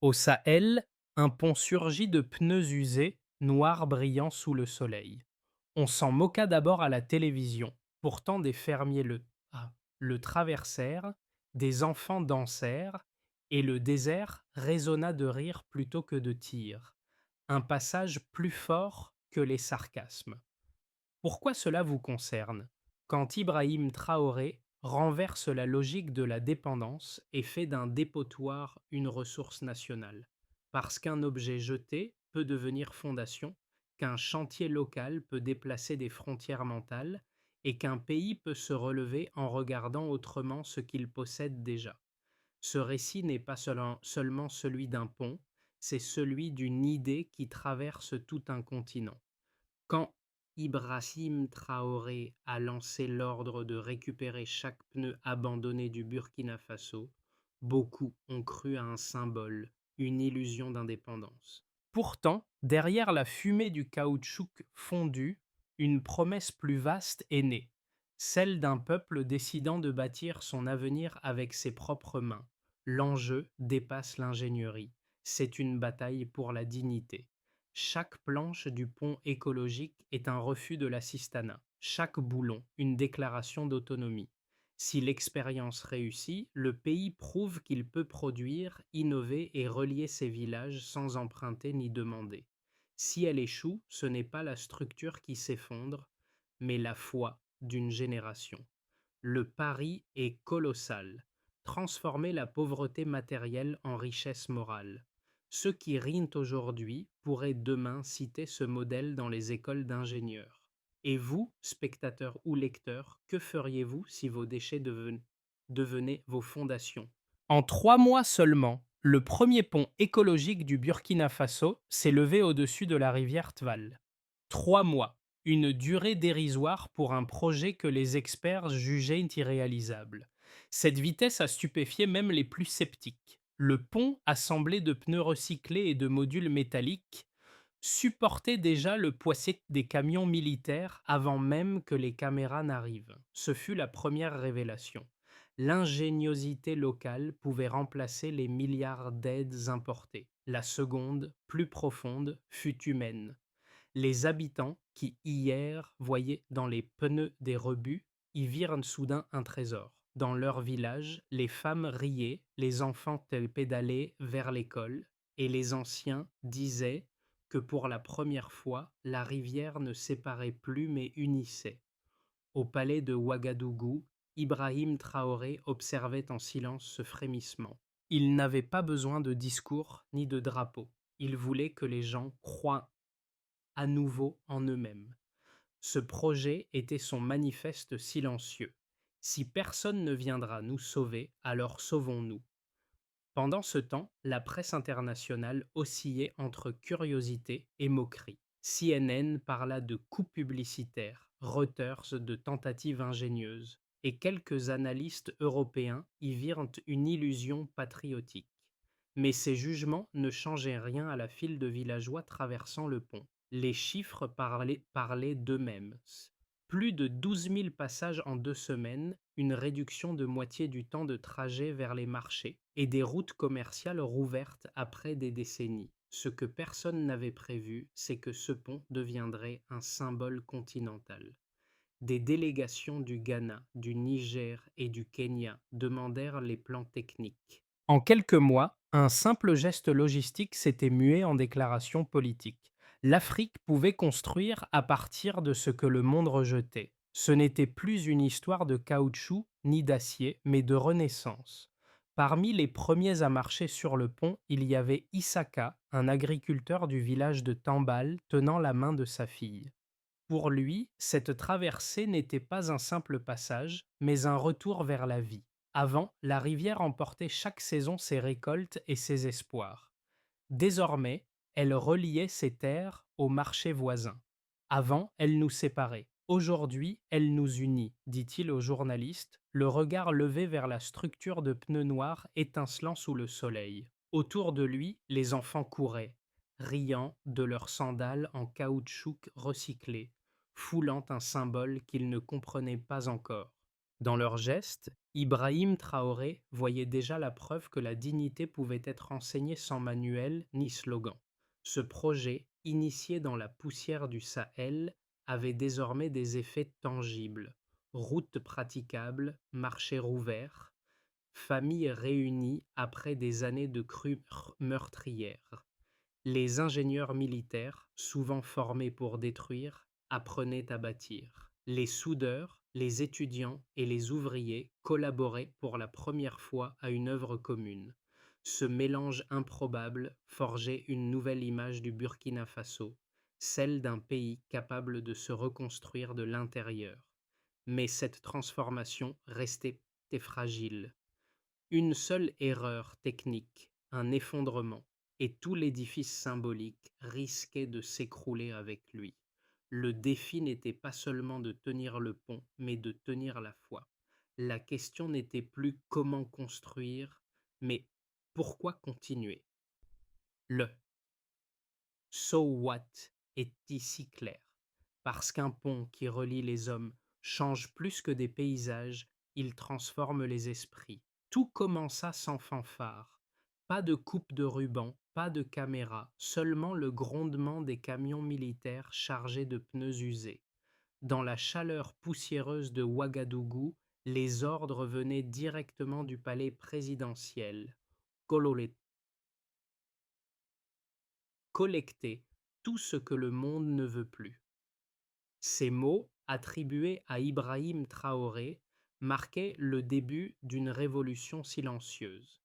Au Sahel, un pont surgit de pneus usés, noirs brillant sous le soleil. On s'en moqua d'abord à la télévision. Pourtant, des fermiers le traversèrent, des enfants dansèrent, et le désert résonna de rire plutôt que de tirs. Un passage plus fort que les sarcasmes. Pourquoi cela vous concerne? Quand Ibrahim Traoré renverse la logique de la dépendance et fait d'un dépotoir une ressource nationale. Parce qu'un objet jeté peut devenir fondation, qu'un chantier local peut déplacer des frontières mentales et qu'un pays peut se relever en regardant autrement ce qu'il possède déjà. Ce récit n'est pas seulement celui d'un pont, c'est celui d'une idée qui traverse tout un continent. Quand Ibrahim Traoré a lancé l'ordre de récupérer chaque pneu abandonné du Burkina Faso, beaucoup ont cru à un symbole, une illusion d'indépendance. Pourtant, derrière la fumée du caoutchouc fondu, une promesse plus vaste est née, celle d'un peuple décidant de bâtir son avenir avec ses propres mains. L'enjeu dépasse l'ingénierie, c'est une bataille pour la dignité. Chaque planche du pont écologique est un refus de l'assistanat, chaque boulon une déclaration d'autonomie. Si l'expérience réussit, le pays prouve qu'il peut produire, innover et relier ses villages sans emprunter ni demander. Si elle échoue, ce n'est pas la structure qui s'effondre, mais la foi d'une génération. Le pari est colossal. Transformer la pauvreté matérielle en richesse morale. Ceux qui rient aujourd'hui pourraient demain citer ce modèle dans les écoles d'ingénieurs. Et vous, spectateurs ou lecteurs, que feriez-vous si vos déchets devenaient vos fondations? En 3 mois seulement, le premier pont écologique du Burkina Faso s'est levé au-dessus de la rivière Tval. 3 mois, une durée dérisoire pour un projet que les experts jugeaient irréalisable. Cette vitesse a stupéfié même les plus sceptiques. Le pont, assemblé de pneus recyclés et de modules métalliques, supportait déjà le poids des camions militaires avant même que les caméras n'arrivent. Ce fut la première révélation. L'ingéniosité locale pouvait remplacer les milliards d'aides importées. La seconde, plus profonde, fut humaine. Les habitants qui hier voyaient dans les pneus des rebuts y virent soudain un trésor. Dans leur village, les femmes riaient, les enfants pédalaient vers l'école, et les anciens disaient que pour la première fois, la rivière ne séparait plus mais unissait. Au palais de Ouagadougou, Ibrahim Traoré observait en silence ce frémissement. Il n'avait pas besoin de discours ni de drapeau. Il voulait que les gens croient à nouveau en eux-mêmes. Ce projet était son manifeste silencieux. Si personne ne viendra nous sauver, alors sauvons-nous. Pendant ce temps, la presse internationale oscillait entre curiosité et moquerie. CNN parla de coups publicitaires, Reuters de tentatives ingénieuses, et quelques analystes européens y virent une illusion patriotique. Mais ces jugements ne changeaient rien à la file de villageois traversant le pont. Les chiffres parlaient d'eux-mêmes. Plus de 12 000 passages en 2 semaines, une réduction de moitié du temps de trajet vers les marchés et des routes commerciales rouvertes après des décennies. Ce que personne n'avait prévu, c'est que ce pont deviendrait un symbole continental. Des délégations du Ghana, du Niger et du Kenya demandèrent les plans techniques. En quelques mois, un simple geste logistique s'était mué en déclaration politique. L'Afrique pouvait construire à partir de ce que le monde rejetait. Ce n'était plus une histoire de caoutchouc ni d'acier, mais de renaissance. Parmi les premiers à marcher sur le pont, il y avait Issaka, un agriculteur du village de Tambal, tenant la main de sa fille. Pour lui, cette traversée n'était pas un simple passage, mais un retour vers la vie. Avant, la rivière emportait chaque saison ses récoltes et ses espoirs. Désormais, elle reliait ses terres au marché voisin. Avant, elle nous séparait. Aujourd'hui, elle nous unit, dit-il au journaliste, le regard levé vers la structure de pneus noirs étincelant sous le soleil. Autour de lui, les enfants couraient, riant de leurs sandales en caoutchouc recyclé, foulant un symbole qu'ils ne comprenaient pas encore. Dans leurs gestes, Ibrahim Traoré voyait déjà la preuve que la dignité pouvait être enseignée sans manuel ni slogan. Ce projet, initié dans la poussière du Sahel, avait désormais des effets tangibles. Routes praticables, marchés rouverts, familles réunies après des années de crues meurtrières. Les ingénieurs militaires, souvent formés pour détruire, apprenaient à bâtir. Les soudeurs, les étudiants et les ouvriers collaboraient pour la première fois à une œuvre commune. Ce mélange improbable forgeait une nouvelle image du Burkina Faso, celle d'un pays capable de se reconstruire de l'intérieur. Mais cette transformation restait fragile. Une seule erreur technique, un effondrement, et tout l'édifice symbolique risquait de s'écrouler avec lui. Le défi n'était pas seulement de tenir le pont, mais de tenir la foi. La question n'était plus comment construire, mais pourquoi continuer. Le So what est ici clair. Parce qu'un pont qui relie les hommes change plus que des paysages, il transforme les esprits. Tout commença sans fanfare. Pas de coupe de ruban, pas de caméra, seulement le grondement des camions militaires chargés de pneus usés. Dans la chaleur poussiéreuse de Ouagadougou, les ordres venaient directement du palais présidentiel. Cololé collecter tout ce que le monde ne veut plus. Ces mots, attribués à Ibrahim Traoré, marquaient le début d'une révolution silencieuse.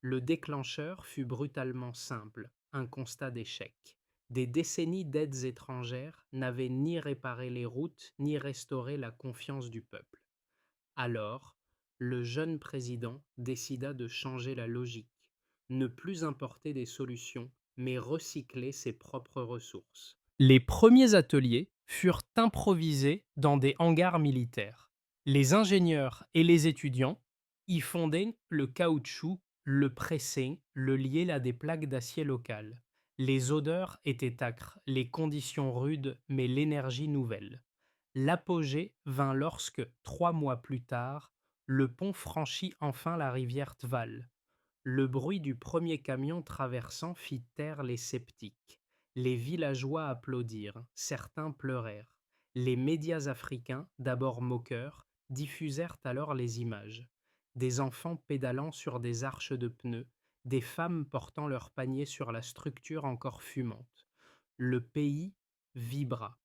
Le déclencheur fut brutalement simple, un constat d'échec. Des décennies d'aides étrangères n'avaient ni réparé les routes ni restauré la confiance du peuple. Alors, le jeune président décida de changer la logique, ne plus importer des solutions, mais recycler ses propres ressources. Les premiers ateliers furent improvisés dans des hangars militaires. Les ingénieurs et les étudiants y fondaient le caoutchouc, le pressaient, le liaient à des plaques d'acier locales. Les odeurs étaient âcres, les conditions rudes, mais l'énergie nouvelle. L'apogée vint lorsque, 3 mois plus tard, le pont franchit enfin la rivière Tval. Le bruit du premier camion traversant fit taire les sceptiques. Les villageois applaudirent, certains pleurèrent. Les médias africains, d'abord moqueurs, diffusèrent alors les images. Des enfants pédalant sur des arches de pneus, des femmes portant leurs paniers sur la structure encore fumante. Le pays vibra.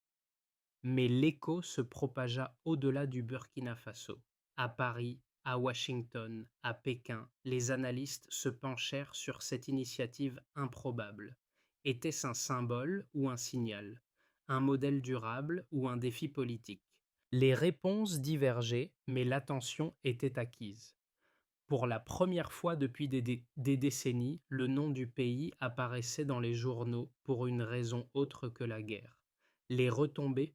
Mais l'écho se propagea au-delà du Burkina Faso. À Paris, à Washington, à Pékin, les analystes se penchèrent sur cette initiative improbable. Était-ce un symbole ou un signal? Un modèle durable ou un défi politique? Les réponses divergeaient, mais l'attention était acquise. Pour la première fois depuis des décennies, le nom du pays apparaissait dans les journaux pour une raison autre que la guerre. Les retombées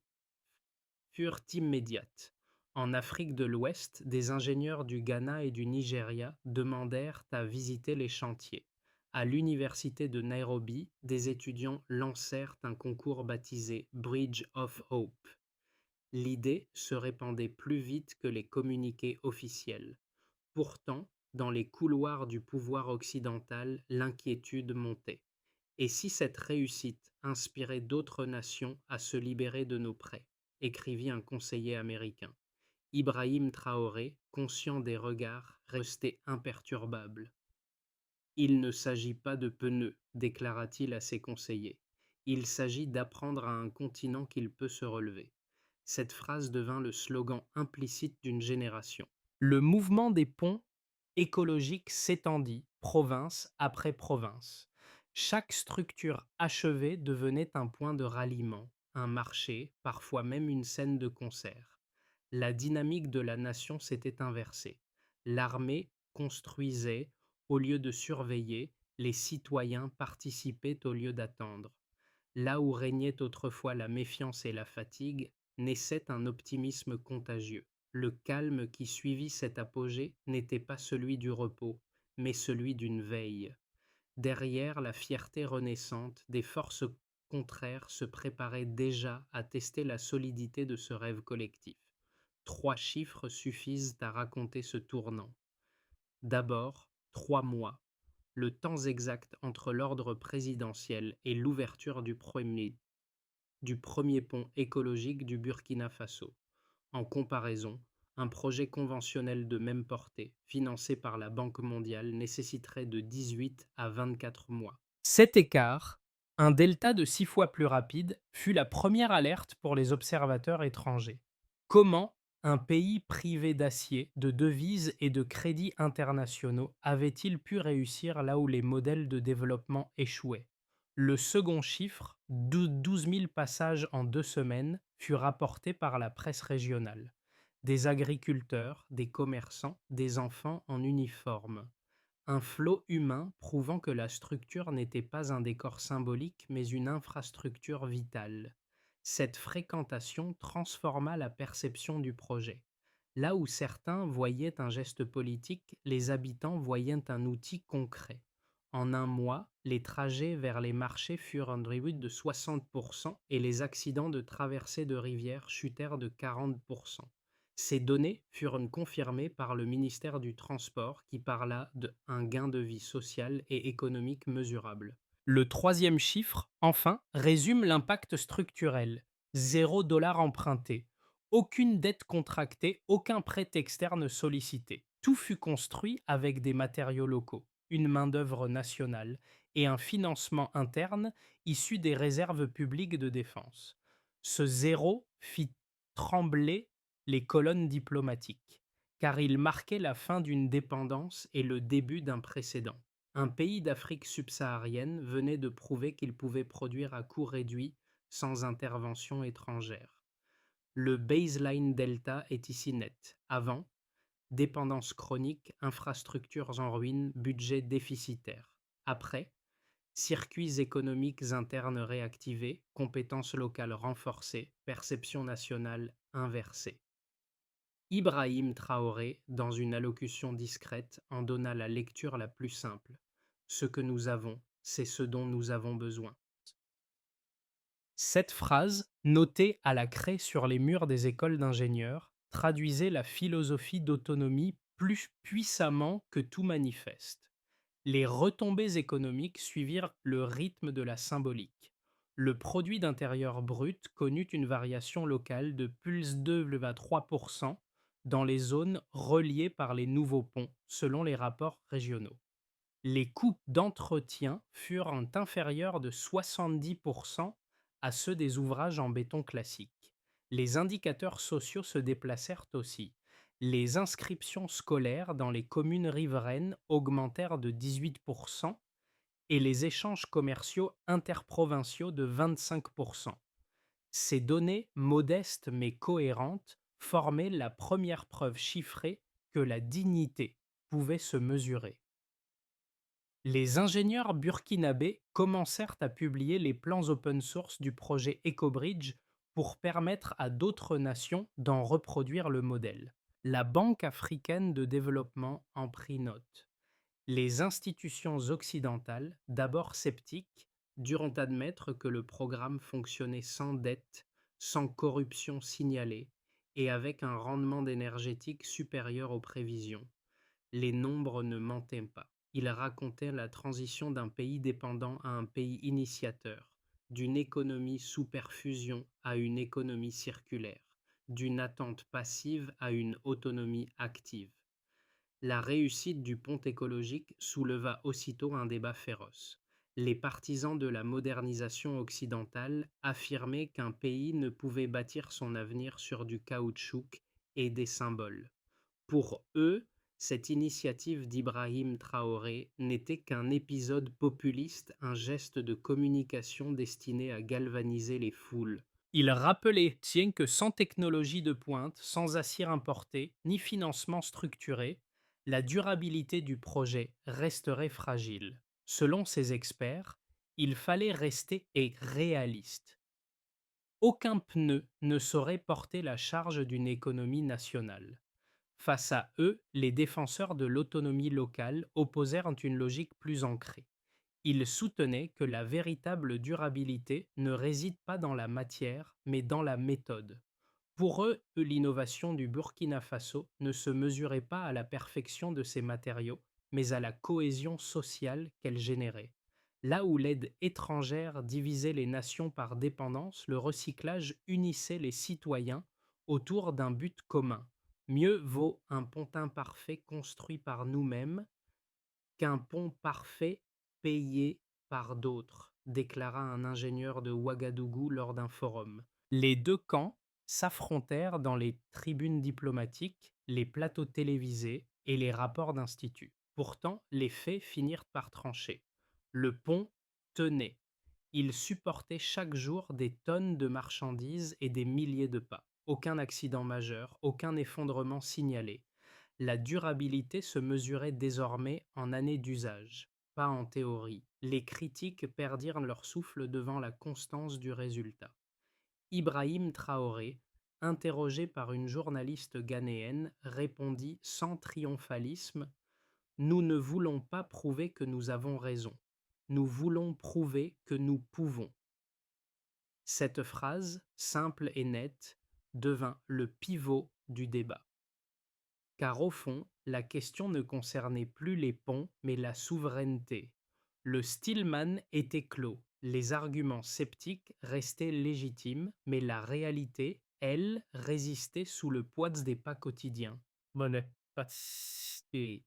furent immédiates. En Afrique de l'Ouest, des ingénieurs du Ghana et du Nigeria demandèrent à visiter les chantiers. À l'université de Nairobi, des étudiants lancèrent un concours baptisé Bridge of Hope. L'idée se répandait plus vite que les communiqués officiels. Pourtant, dans les couloirs du pouvoir occidental, l'inquiétude montait. Et si cette réussite inspirait d'autres nations à se libérer de nos prêts? Écrivit un conseiller américain. Ibrahim Traoré, conscient des regards, restait imperturbable. Il ne s'agit pas de pneus, déclara-t-il à ses conseillers. Il s'agit d'apprendre à un continent qu'il peut se relever. Cette phrase devint le slogan implicite d'une génération. Le mouvement des ponts écologiques s'étendit, province après province. Chaque structure achevée devenait un point de ralliement, un marché, parfois même une scène de concert. La dynamique de la nation s'était inversée. L'armée construisait au lieu de surveiller, les citoyens participaient au lieu d'attendre. Là où régnait autrefois la méfiance et la fatigue, naissait un optimisme contagieux. Le calme qui suivit cet apogée n'était pas celui du repos, mais celui d'une veille. Derrière la fierté renaissante, des forces contraires se préparaient déjà à tester la solidité de ce rêve collectif. 3 chiffres suffisent à raconter ce tournant. D'abord, 3 mois, le temps exact entre l'ordre présidentiel et l'ouverture du premier pont écologique du Burkina Faso. En comparaison, un projet conventionnel de même portée, financé par la Banque mondiale, nécessiterait de 18 à 24 mois. Cet écart, un delta de 6 fois plus rapide, fut la première alerte pour les observateurs étrangers. Comment un pays privé d'acier, de devises et de crédits internationaux avait-il pu réussir là où les modèles de développement échouaient? Le second chiffre, de 12 000 passages en 2 semaines, fut rapporté par la presse régionale. Des agriculteurs, des commerçants, des enfants en uniforme. Un flot humain prouvant que la structure n'était pas un décor symbolique mais une infrastructure vitale. Cette fréquentation transforma la perception du projet. Là où certains voyaient un geste politique, les habitants voyaient un outil concret. En un mois, les trajets vers les marchés furent réduits de 60% et les accidents de traversée de rivières chutèrent de 40%. Ces données furent confirmées par le ministère du Transport qui parla d'un gain de vie social et économique mesurable. Le troisième chiffre, enfin, résume l'impact structurel. 0 $ emprunté. Aucune dette contractée, aucun prêt externe sollicité. Tout fut construit avec des matériaux locaux, une main-d'œuvre nationale et un financement interne issu des réserves publiques de défense. Ce zéro fit trembler les colonnes diplomatiques, car il marquait la fin d'une dépendance et le début d'un précédent. Un pays d'Afrique subsaharienne venait de prouver qu'il pouvait produire à coût réduit sans intervention étrangère. Le baseline delta est ici net. Avant, dépendance chronique, infrastructures en ruine, budget déficitaire. Après, circuits économiques internes réactivés, compétences locales renforcées, perception nationale inversée. Ibrahim Traoré, dans une allocution discrète, en donna la lecture la plus simple. Ce que nous avons, c'est ce dont nous avons besoin. Cette phrase, notée à la craie sur les murs des écoles d'ingénieurs, traduisait la philosophie d'autonomie plus puissamment que tout manifeste. Les retombées économiques suivirent le rythme de la symbolique. Le produit d'intérieur brut connut une variation locale de plus 2,3% dans les zones reliées par les nouveaux ponts, selon les rapports régionaux. Les coûts d'entretien furent inférieurs de 70% à ceux des ouvrages en béton classique. Les indicateurs sociaux se déplacèrent aussi. Les inscriptions scolaires dans les communes riveraines augmentèrent de 18% et les échanges commerciaux interprovinciaux de 25%. Ces données, modestes mais cohérentes, formaient la première preuve chiffrée que la dignité pouvait se mesurer. Les ingénieurs burkinabés commencèrent à publier les plans open source du projet EcoBridge pour permettre à d'autres nations d'en reproduire le modèle. La Banque africaine de développement en prit note. Les institutions occidentales, d'abord sceptiques, durent admettre que le programme fonctionnait sans dette, sans corruption signalée et avec un rendement énergétique supérieur aux prévisions. Les nombres ne mentaient pas. Ils racontaient la transition d'un pays dépendant à un pays initiateur, d'une économie sous perfusion à une économie circulaire, d'une attente passive à une autonomie active. La réussite du pont écologique souleva aussitôt un débat féroce. Les partisans de la modernisation occidentale affirmaient qu'un pays ne pouvait bâtir son avenir sur du caoutchouc et des symboles. Pour eux, cette initiative d'Ibrahim Traoré n'était qu'un épisode populiste, un geste de communication destiné à galvaniser les foules. Il rappelait, tiens, que sans technologie de pointe, sans acier importé, ni financement structuré, la durabilité du projet resterait fragile. Selon ces experts, il fallait rester réaliste. Aucun pneu ne saurait porter la charge d'une économie nationale. Face à eux, les défenseurs de l'autonomie locale opposèrent une logique plus ancrée. Ils soutenaient que la véritable durabilité ne réside pas dans la matière, mais dans la méthode. Pour eux, l'innovation du Burkina Faso ne se mesurait pas à la perfection de ses matériaux, mais à la cohésion sociale qu'elle générait. Là où l'aide étrangère divisait les nations par dépendance, le recyclage unissait les citoyens autour d'un but commun. Mieux vaut un pont imparfait construit par nous-mêmes qu'un pont parfait payé par d'autres, déclara un ingénieur de Ouagadougou lors d'un forum. Les deux camps s'affrontèrent dans les tribunes diplomatiques, les plateaux télévisés et les rapports d'institut. Pourtant, les faits finirent par trancher. Le pont tenait. Il supportait chaque jour des tonnes de marchandises et des milliers de pas. Aucun accident majeur, aucun effondrement signalé. La durabilité se mesurait désormais en années d'usage, pas en théorie. Les critiques perdirent leur souffle devant la constance du résultat. Ibrahim Traoré, interrogé par une journaliste ghanéenne, répondit sans triomphalisme: Nous ne voulons pas prouver que nous avons raison. Nous voulons prouver que nous pouvons. Cette phrase, simple et nette, devint le pivot du débat. Car au fond, la question ne concernait plus les ponts, mais la souveraineté. Le Stillman était clos, les arguments sceptiques restaient légitimes, mais la réalité, elle, résistait sous le poids des pas quotidiens. Monnaie, pas et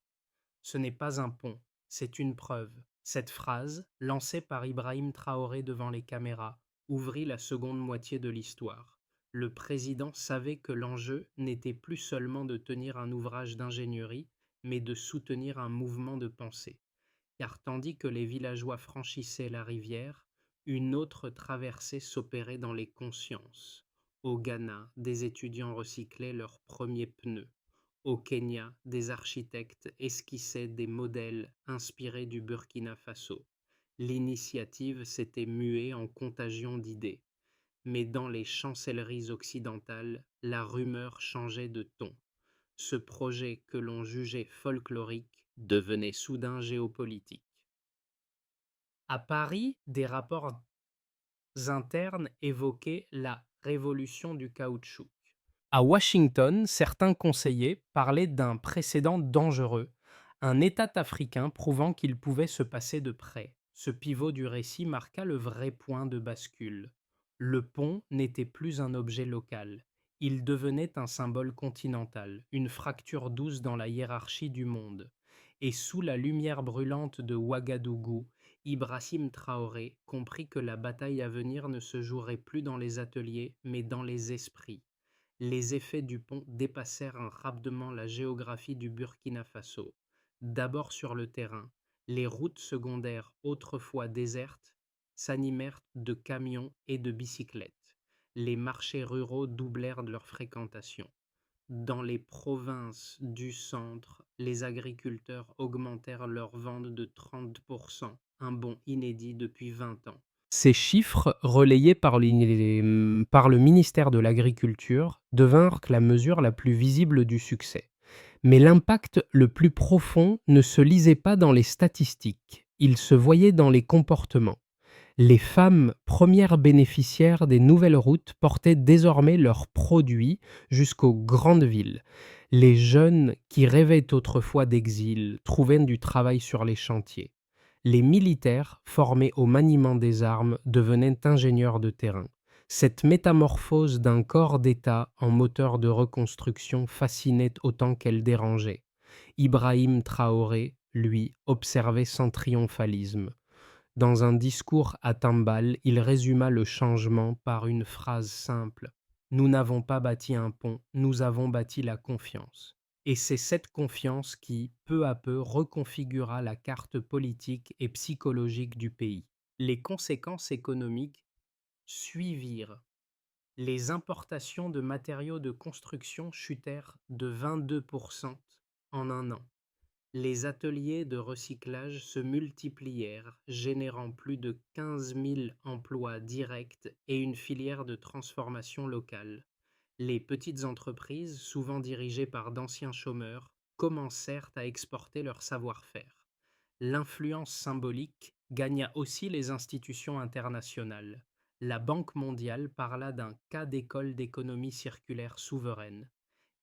ce n'est pas un pont, c'est une preuve. Cette phrase, lancée par Ibrahim Traoré devant les caméras, ouvrit la seconde moitié de l'histoire. Le président savait que l'enjeu n'était plus seulement de tenir un ouvrage d'ingénierie, mais de soutenir un mouvement de pensée. Car tandis que les villageois franchissaient la rivière, une autre traversée s'opérait dans les consciences. Au Ghana, des étudiants recyclaient leurs premiers pneus. Au Kenya, des architectes esquissaient des modèles inspirés du Burkina Faso. L'initiative s'était muée en contagion d'idées. Mais dans les chancelleries occidentales, la rumeur changeait de ton. Ce projet que l'on jugeait folklorique devenait soudain géopolitique. À Paris, des rapports internes évoquaient la révolution du caoutchouc. À Washington, certains conseillers parlaient d'un précédent dangereux, un État africain prouvant qu'il pouvait se passer de près. Ce pivot du récit marqua le vrai point de bascule. Le pont n'était plus un objet local, il devenait un symbole continental, une fracture douce dans la hiérarchie du monde. Et sous la lumière brûlante de Ouagadougou, Ibrahim Traoré comprit que la bataille à venir ne se jouerait plus dans les ateliers, mais dans les esprits. Les effets du pont dépassèrent rapidement la géographie du Burkina Faso. D'abord sur le terrain, les routes secondaires, autrefois désertes, s'animèrent de camions et de bicyclettes. Les marchés ruraux doublèrent leur fréquentation. Dans les provinces du centre, les agriculteurs augmentèrent leurs ventes de 30%, un bond inédit depuis 20 ans. Ces chiffres, relayés par le ministère de l'Agriculture, devinrent la mesure la plus visible du succès. Mais l'impact le plus profond ne se lisait pas dans les statistiques, il se voyait dans les comportements. Les femmes, premières bénéficiaires des nouvelles routes, portaient désormais leurs produits jusqu'aux grandes villes. Les jeunes qui rêvaient autrefois d'exil trouvaient du travail sur les chantiers. Les militaires, formés au maniement des armes, devenaient ingénieurs de terrain. Cette métamorphose d'un corps d'État en moteur de reconstruction fascinait autant qu'elle dérangeait. Ibrahim Traoré, lui, observait sans triomphalisme. Dans un discours à Tambal, il résuma le changement par une phrase simple: Nous n'avons pas bâti un pont, nous avons bâti la confiance. Et c'est cette confiance qui, peu à peu, reconfigura la carte politique et psychologique du pays. Les conséquences économiques suivirent. Les importations de matériaux de construction chutèrent de 22% en un an. Les ateliers de recyclage se multiplièrent, générant plus de 15 000 emplois directs et une filière de transformation locale. Les petites entreprises, souvent dirigées par d'anciens chômeurs, commencèrent à exporter leur savoir-faire. L'influence symbolique gagna aussi les institutions internationales. La Banque mondiale parla d'un cas d'école d'économie circulaire souveraine,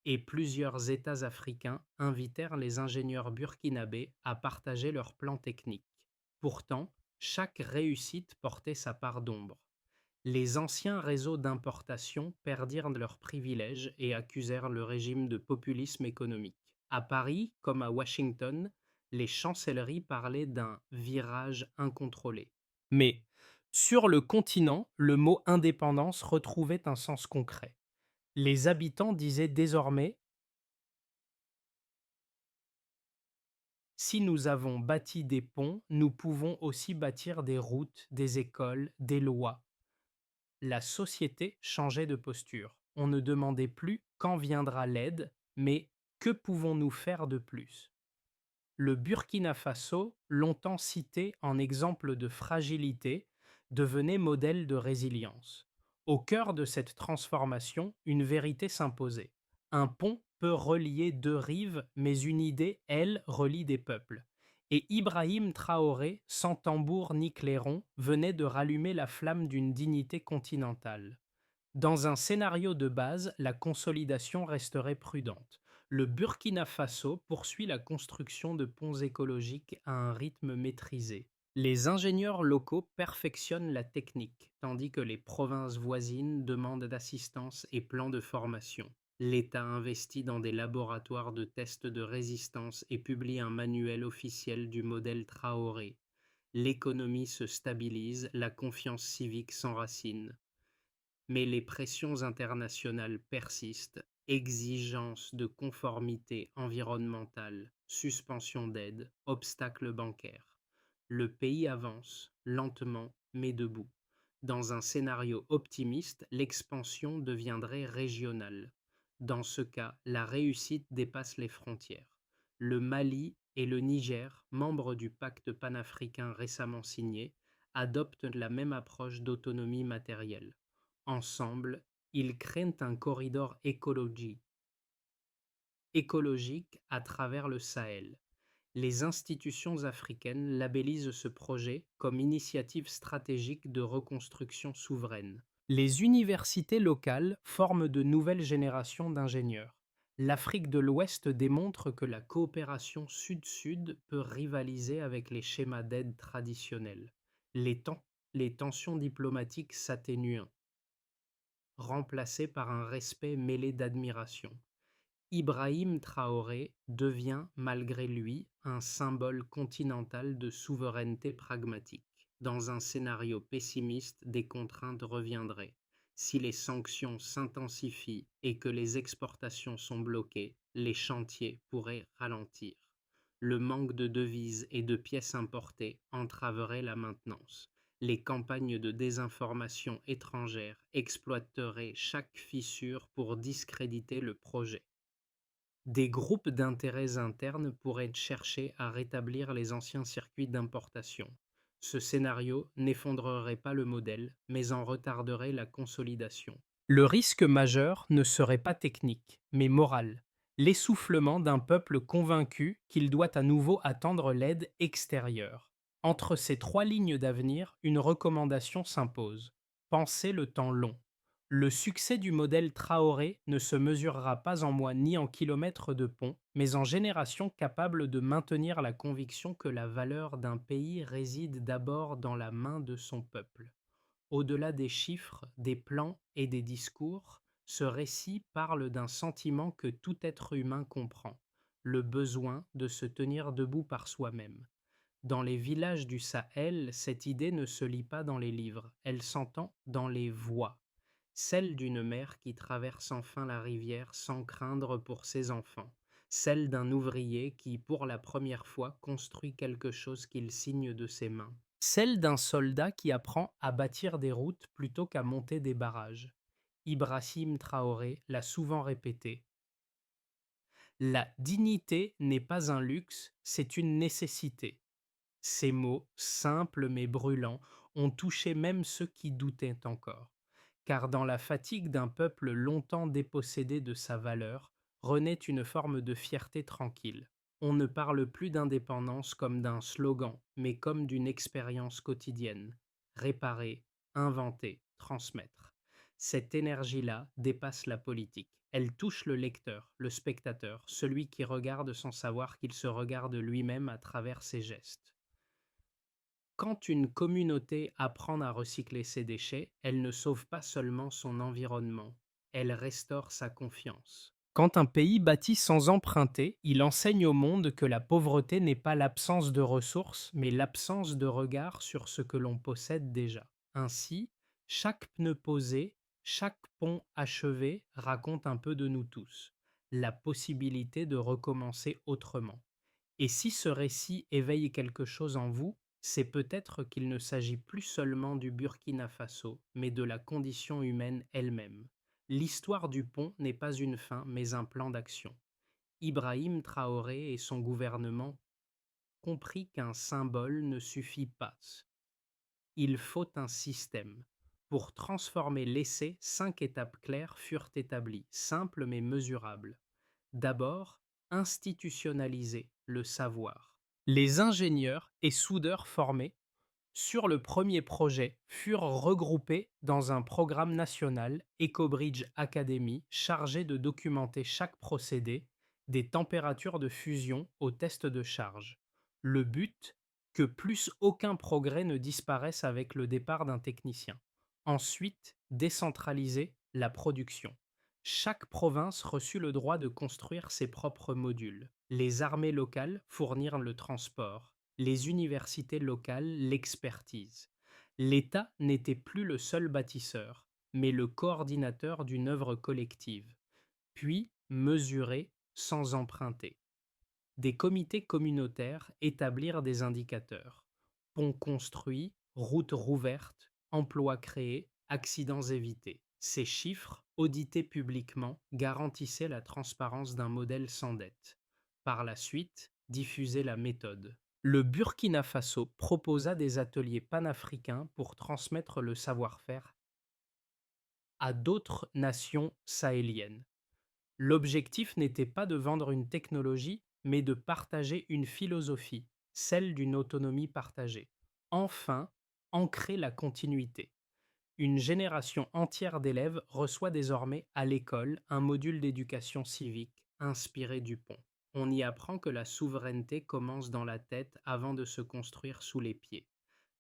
et plusieurs États africains invitèrent les ingénieurs burkinabés à partager leurs plans techniques. Pourtant, chaque réussite portait sa part d'ombre. Les anciens réseaux d'importation perdirent leurs privilèges et accusèrent le régime de populisme économique. À Paris, comme à Washington, les chancelleries parlaient d'un virage incontrôlé. Mais sur le continent, le mot indépendance retrouvait un sens concret. Les habitants disaient désormais: si nous avons bâti des ponts, nous pouvons aussi bâtir des routes, des écoles, des lois. La société changeait de posture. On ne demandait plus quand viendra l'aide, mais que pouvons-nous faire de plus? Le Burkina Faso, longtemps cité en exemple de fragilité, devenait modèle de résilience. Au cœur de cette transformation, une vérité s'imposait. Un pont peut relier deux rives, mais une idée, elle, relie des peuples. Et Ibrahim Traoré, sans tambour ni clairon, venait de rallumer la flamme d'une dignité continentale. Dans un scénario de base, la consolidation resterait prudente. Le Burkina Faso poursuit la construction de ponts écologiques à un rythme maîtrisé. Les ingénieurs locaux perfectionnent la technique, tandis que les provinces voisines demandent d'assistance et plans de formation. L'État investit dans des laboratoires de tests de résistance et publie un manuel officiel du modèle Traoré. L'économie se stabilise, la confiance civique s'enracine. Mais les pressions internationales persistent, exigences de conformité environnementale, suspension d'aide, obstacles bancaires. Le pays avance, lentement mais debout. Dans un scénario optimiste, l'expansion deviendrait régionale. Dans ce cas, la réussite dépasse les frontières. Le Mali et le Niger, membres du pacte panafricain récemment signé, adoptent la même approche d'autonomie matérielle. Ensemble, ils créent un corridor écologique à travers le Sahel. Les institutions africaines labellisent ce projet comme initiative stratégique de reconstruction souveraine. Les universités locales forment de nouvelles générations d'ingénieurs. L'Afrique de l'Ouest démontre que la coopération sud-sud peut rivaliser avec les schémas d'aide traditionnels. Les tensions diplomatiques s'atténuent, remplacé par un respect mêlé d'admiration. Ibrahim Traoré devient, malgré lui, un symbole continental de souveraineté pragmatique. Dans un scénario pessimiste, des contraintes reviendraient. Si les sanctions s'intensifient et que les exportations sont bloquées, les chantiers pourraient ralentir. Le manque de devises et de pièces importées entraverait la maintenance. Les campagnes de désinformation étrangère exploiteraient chaque fissure pour discréditer le projet. Des groupes d'intérêts internes pourraient chercher à rétablir les anciens circuits d'importation. Ce scénario n'effondrerait pas le modèle, mais en retarderait la consolidation. Le risque majeur ne serait pas technique, mais moral. L'essoufflement d'un peuple convaincu qu'il doit à nouveau attendre l'aide extérieure. Entre ces trois lignes d'avenir, une recommandation s'impose. Pensez le temps long. Le succès du modèle Traoré ne se mesurera pas en mois ni en kilomètres de pont, mais en générations capables de maintenir la conviction que la valeur d'un pays réside d'abord dans la main de son peuple. Au-delà des chiffres, des plans et des discours, ce récit parle d'un sentiment que tout être humain comprend, le besoin de se tenir debout par soi-même. Dans les villages du Sahel, cette idée ne se lit pas dans les livres, elle s'entend dans les voix. Celle d'une mère qui traverse enfin la rivière sans craindre pour ses enfants. Celle d'un ouvrier qui, pour la première fois, construit quelque chose qu'il signe de ses mains. Celle d'un soldat qui apprend à bâtir des routes plutôt qu'à monter des barrages. Ibrahim Traoré l'a souvent répété. La dignité n'est pas un luxe, c'est une nécessité. Ces mots, simples mais brûlants, ont touché même ceux qui doutaient encore. Car dans la fatigue d'un peuple longtemps dépossédé de sa valeur, renaît une forme de fierté tranquille. On ne parle plus d'indépendance comme d'un slogan, mais comme d'une expérience quotidienne. Réparer, inventer, transmettre. Cette énergie-là dépasse la politique. Elle touche le lecteur, le spectateur, celui qui regarde sans savoir qu'il se regarde lui-même à travers ses gestes. Quand une communauté apprend à recycler ses déchets, elle ne sauve pas seulement son environnement, elle restaure sa confiance. Quand un pays bâtit sans emprunter, il enseigne au monde que la pauvreté n'est pas l'absence de ressources, mais l'absence de regard sur ce que l'on possède déjà. Ainsi, chaque pneu posé, chaque pont achevé raconte un peu de nous tous, la possibilité de recommencer autrement. Et si ce récit éveille quelque chose en vous, c'est peut-être qu'il ne s'agit plus seulement du Burkina Faso, mais de la condition humaine elle-même. L'histoire du pont n'est pas une fin, mais un plan d'action. Ibrahim Traoré et son gouvernement comprit qu'un symbole ne suffit pas. Il faut un système. Pour transformer l'essai, 5 étapes claires furent établies, simples mais mesurables. D'abord, institutionnaliser le savoir. Les ingénieurs et soudeurs formés sur le premier projet furent regroupés dans un programme national, EcoBridge Academy, chargé de documenter chaque procédé, des températures de fusion aux tests de charge. Le but, que plus aucun progrès ne disparaisse avec le départ d'un technicien. Ensuite, décentraliser la production. Chaque province reçut le droit de construire ses propres modules. Les armées locales fournirent le transport, les universités locales l'expertise. L'État n'était plus le seul bâtisseur, mais le coordinateur d'une œuvre collective. Puis, mesurer sans emprunter. Des comités communautaires établirent des indicateurs. Ponts construits, routes rouvertes, emplois créés, accidents évités. Ces chiffres, audités publiquement, garantissaient la transparence d'un modèle sans dette. Par la suite, diffuser la méthode. Le Burkina Faso proposa des ateliers panafricains pour transmettre le savoir-faire à d'autres nations sahéliennes. L'objectif n'était pas de vendre une technologie, mais de partager une philosophie, celle d'une autonomie partagée. Enfin, ancrer la continuité. Une génération entière d'élèves reçoit désormais à l'école un module d'éducation civique inspiré du pont. On y apprend que la souveraineté commence dans la tête avant de se construire sous les pieds.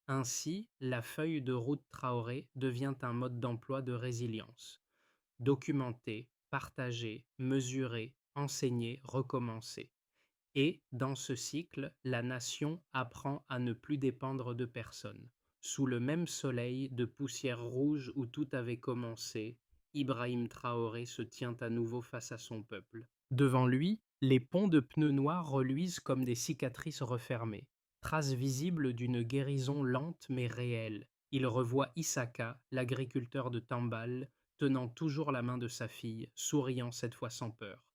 Ainsi, la feuille de route Traoré devient un mode d'emploi de résilience. Documenter, partager, mesurer, enseigner, recommencer. Et, dans ce cycle, la nation apprend à ne plus dépendre de personne. Sous le même soleil de poussière rouge où tout avait commencé, Ibrahim Traoré se tient à nouveau face à son peuple. Devant lui, les ponts de pneus noirs reluisent comme des cicatrices refermées, traces visibles d'une guérison lente mais réelle. Il revoit Issaka, l'agriculteur de Tambal, tenant toujours la main de sa fille, souriant cette fois sans peur.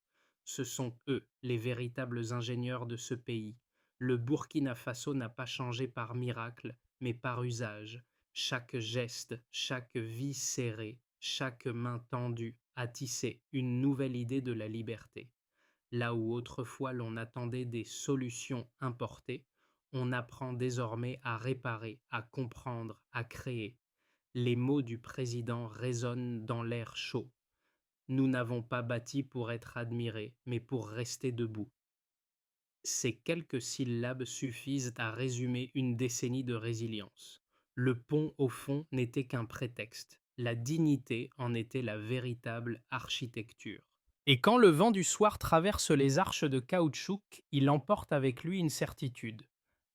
Ce sont eux, les véritables ingénieurs de ce pays. Le Burkina Faso n'a pas changé par miracle, mais par usage. Chaque geste, chaque vie serrée, chaque main tendue a tissé une nouvelle idée de la liberté. Là où autrefois l'on attendait des solutions importées, on apprend désormais à réparer, à comprendre, à créer. Les mots du président résonnent dans l'air chaud. Nous n'avons pas bâti pour être admirés, mais pour rester debout. Ces quelques syllabes suffisent à résumer une décennie de résilience. Le pont, au fond, n'était qu'un prétexte. La dignité en était la véritable architecture. Et quand le vent du soir traverse les arches de caoutchouc, il emporte avec lui une certitude.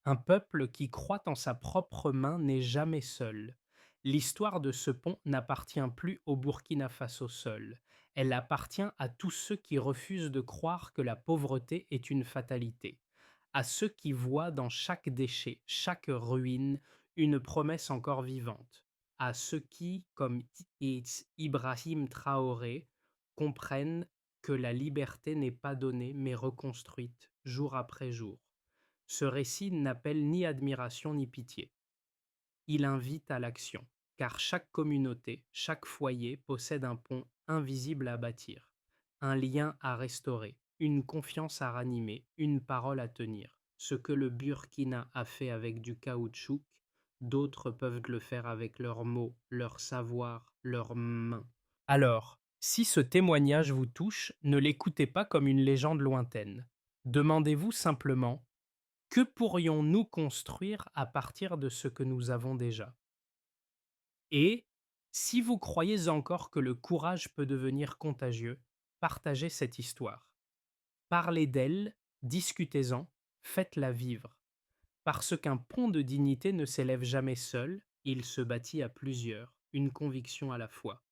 Un peuple qui croit en sa propre main n'est jamais seul. L'histoire de ce pont n'appartient plus au Burkina Faso seul. Elle appartient à tous ceux qui refusent de croire que la pauvreté est une fatalité, à ceux qui voient dans chaque déchet, chaque ruine, une promesse encore vivante, à ceux qui, comme Ibrahim Traoré, comprennent que la liberté n'est pas donnée mais reconstruite jour après jour. Ce récit n'appelle ni admiration ni pitié. Il invite à l'action, car chaque communauté, chaque foyer possède un pont invisible à bâtir, un lien à restaurer, une confiance à ranimer, une parole à tenir. Ce que le Burkina a fait avec du caoutchouc, d'autres peuvent le faire avec leurs mots, leur savoir, leurs mains. Alors, si ce témoignage vous touche, ne l'écoutez pas comme une légende lointaine. Demandez-vous simplement: que pourrions-nous construire à partir de ce que nous avons déjà? Et si vous croyez encore que le courage peut devenir contagieux, partagez cette histoire. Parlez d'elle, discutez-en, faites-la vivre. Parce qu'un pont de dignité ne s'élève jamais seul, il se bâtit à plusieurs, une conviction à la fois.